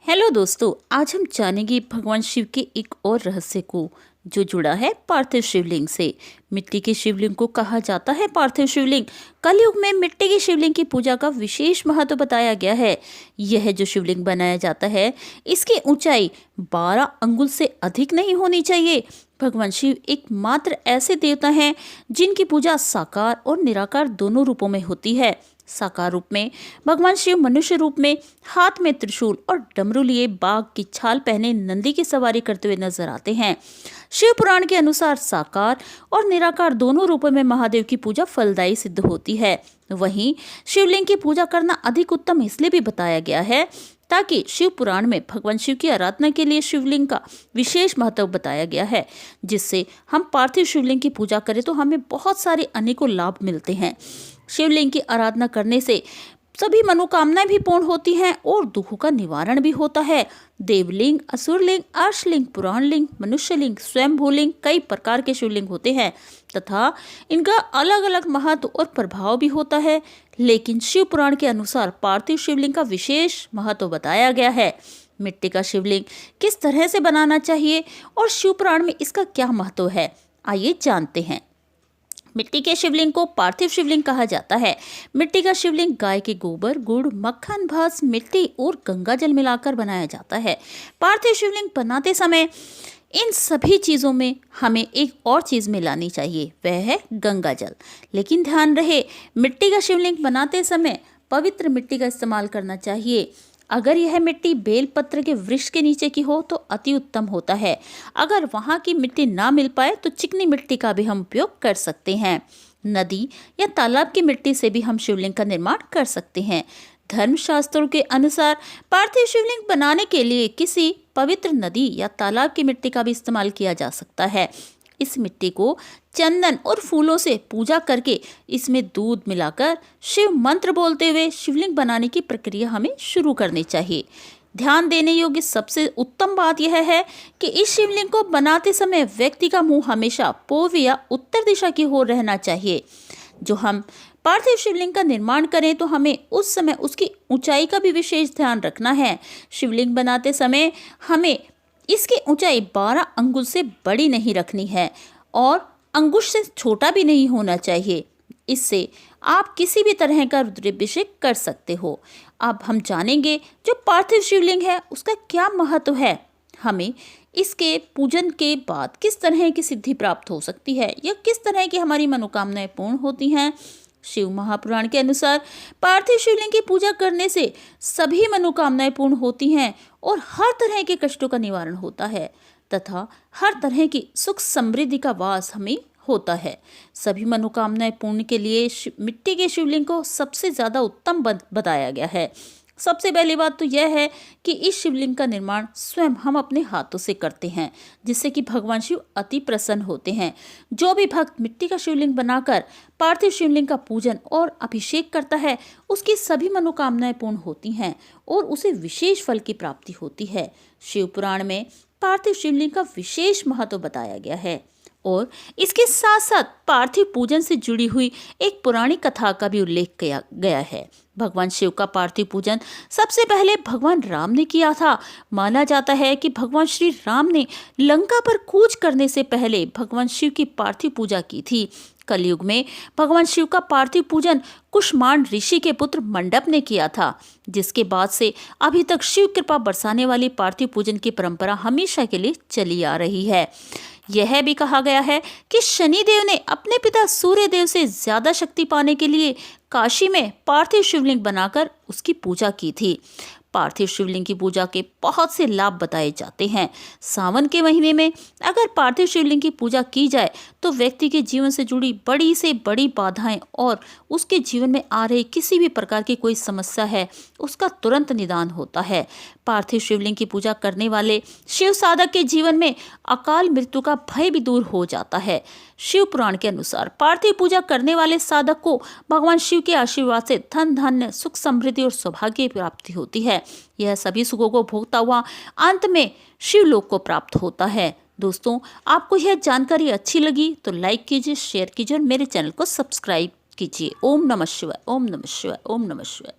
Hello दोस्तों, आज हम जानेंगे भगवान शिव के एक और रहस्य को जो जुड़ा है पार्थिव शिवलिंग से। मिट्टी के शिवलिंग को कहा जाता है पार्थिव शिवलिंग। कलयुग में मिट्टी के शिवलिंग की पूजा का विशेष महत्व बताया गया है। यह जो शिवलिंग बनाया जाता है, इसकी ऊंचाई 12 अंगुल से अधिक नहीं होनी चाहिए। भगवान शिव एकमात्र ऐसे देवता हैं जिनकी पूजा साकार और निराकार दोनों रूपों में होती है। साकार रूप में भगवान शिव मनुष्य रूप में हाथ में त्रिशूल और डमरू लिए बाघ की छाल पहने नंदी की सवारी करते हुए नजर आते हैं। शिव पुराण के अनुसार साकार और निराकार दोनों रूपों में महादेव की पूजा फलदायी सिद्ध होती है। वहीं शिवलिंग की पूजा करना अधिक उत्तम इसलिए भी बताया गया है ताकि शिव पुराण में भगवान शिव की आराधना के लिए शिवलिंग का विशेष महत्व बताया गया है, जिससे हम पार्थिव शिवलिंग की पूजा करें तो हमें बहुत सारे अनेकों लाभ मिलते हैं। शिवलिंग की आराधना करने से सभी मनोकामनाएं भी पूर्ण होती हैं और दुखों का निवारण भी होता है। देवलिंग, असुरलिंग, अर्शलिंग, पुराणलिंग, मनुष्यलिंग, स्वयंभूलिंग कई प्रकार के शिवलिंग होते हैं तथा इनका अलग अलग महत्व और प्रभाव भी होता है। लेकिन शिव पुराण के अनुसार पार्थिव शिवलिंग का विशेष महत्व बताया गया है। मिट्टी का शिवलिंग किस तरह से बनाना चाहिए और शिव पुराण में इसका क्या महत्व है, आइए जानते हैं। मिट्टी के शिवलिंग को पार्थिव शिवलिंग कहा जाता है। मिट्टी का शिवलिंग गाय के गोबर, गुड़, मक्खन, भस्म, मिट्टी और गंगा जल मिलाकर बनाया जाता है। पार्थिव शिवलिंग बनाते समय इन सभी चीज़ों में हमें एक और चीज़ मिलानी चाहिए, वह है गंगा जल। लेकिन ध्यान रहे, मिट्टी का शिवलिंग बनाते समय पवित्र मिट्टी का इस्तेमाल करना चाहिए। अगर यह मिट्टी बेलपत्र के वृक्ष के नीचे की हो तो अति उत्तम होता है। अगर वहाँ की मिट्टी ना मिल पाए तो चिकनी मिट्टी का भी हम उपयोग कर सकते हैं। नदी या तालाब की मिट्टी से भी हम शिवलिंग का निर्माण कर सकते हैं। धर्मशास्त्रों के अनुसार पार्थिव शिवलिंग बनाने के लिए किसी पवित्र नदी या तालाब की मिट्टी का भी इस्तेमाल किया जा सकता है। इस मिट्टी को चंदन और फूलों से पूजा करके इसमें दूध मिलाकर शिव मंत्र बोलते हुए शिवलिंग बनाने की प्रक्रिया हमें शुरू करनी चाहिए। ध्यान देने योग्य सबसे उत्तम बात यह है कि इस शिवलिंग को बनाते समय व्यक्ति का मुंह हमेशा पूर्व या उत्तर दिशा की ओर रहना चाहिए। जो हम पार्थिव शिवलिंग का निर्माण करें तो हमें उस समय उसकी ऊंचाई का भी विशेष ध्यान रखना है। शिवलिंग बनाते समय हमें इसकी ऊंचाई 12 अंगुल से बड़ी नहीं रखनी है और अंगुश से छोटा भी नहीं होना चाहिए। इससे आप किसी भी तरह का रुद्राभिषेक कर सकते हो। अब हम जानेंगे जो पार्थिव शिवलिंग है उसका क्या महत्व है। हमें इसके पूजन के बाद किस तरह की सिद्धि प्राप्त हो सकती है या किस तरह की हमारी मनोकामनाएं पूर्ण होती हैं। शिव महापुराण के अनुसार पार्थिव शिवलिंग की पूजा करने से सभी मनोकामनाएं पूर्ण होती हैं और हर तरह के कष्टों का निवारण होता है तथा हर तरह की सुख समृद्धि का वास हमें होता है। सभी मनोकामनाएं पूर्ण के लिए मिट्टी के शिवलिंग को सबसे ज़्यादा उत्तम बताया गया है। सबसे पहली बात तो यह है कि इस शिवलिंग का निर्माण स्वयं हम अपने हाथों से करते हैं, जिससे कि भगवान शिव अति प्रसन्न होते हैं। जो भी भक्त मिट्टी का शिवलिंग बनाकर पार्थिव शिवलिंग का पूजन और अभिषेक करता है, उसकी सभी मनोकामनाएं पूर्ण होती हैं और उसे विशेष फल की प्राप्ति होती है। शिव पुराण में पार्थिव शिवलिंग का विशेष महत्व बताया गया है और इसके साथ साथ पार्थिव पूजन से जुड़ी हुई एक पुरानी कथा का भी उल्लेख किया गया है। भगवान शिव का पार्थिव पूजन सबसे पहले भगवान राम ने किया था। माना जाता है कि भगवान श्री राम ने लंका पर कूच करने से पहले भगवान शिव की पार्थिव पूजा की थी। कलयुग में भगवान शिव का पार्थिव पूजन कुष्मांड ऋषि के पुत्र मंडप ने किया था, जिसके बाद से अभी तक शिव कृपा बरसाने वाली पार्थिव पूजन की परंपरा हमेशा के लिए चली आ रही है। यह भी कहा गया है कि शनिदेव ने अपने पिता सूर्यदेव से ज्यादा शक्ति पाने के लिए काशी में पार्थिव शिवलिंग बनाकर उसकी पूजा की थी। पार्थिव शिवलिंग की पूजा के बहुत से लाभ बताए जाते हैं। सावन के महीने में अगर पार्थिव शिवलिंग की पूजा की जाए तो व्यक्ति के जीवन से जुड़ी बड़ी से बड़ी बाधाएं और उसके जीवन में आ रही किसी भी प्रकार की कोई समस्या है उसका तुरंत निदान होता है। पार्थिव शिवलिंग की पूजा करने वाले शिव साधक के जीवन में अकाल मृत्यु का भय भी दूर हो जाता है। शिव पुराण के अनुसार पार्थिव पूजा करने वाले साधक को भगवान शिव के आशीर्वाद से धन धान्य, सुख समृद्धि और सौभाग्य की प्राप्ति होती है। यह सभी सुखों को भोगता हुआ अंत में शिवलोक को प्राप्त होता है। दोस्तों, आपको यह जानकारी अच्छी लगी तो लाइक कीजिए, शेयर कीजिए और मेरे चैनल को सब्सक्राइब कीजिए। ओम नमः शिवाय, ओम नमः शिवाय, ओम नमः शिवाय।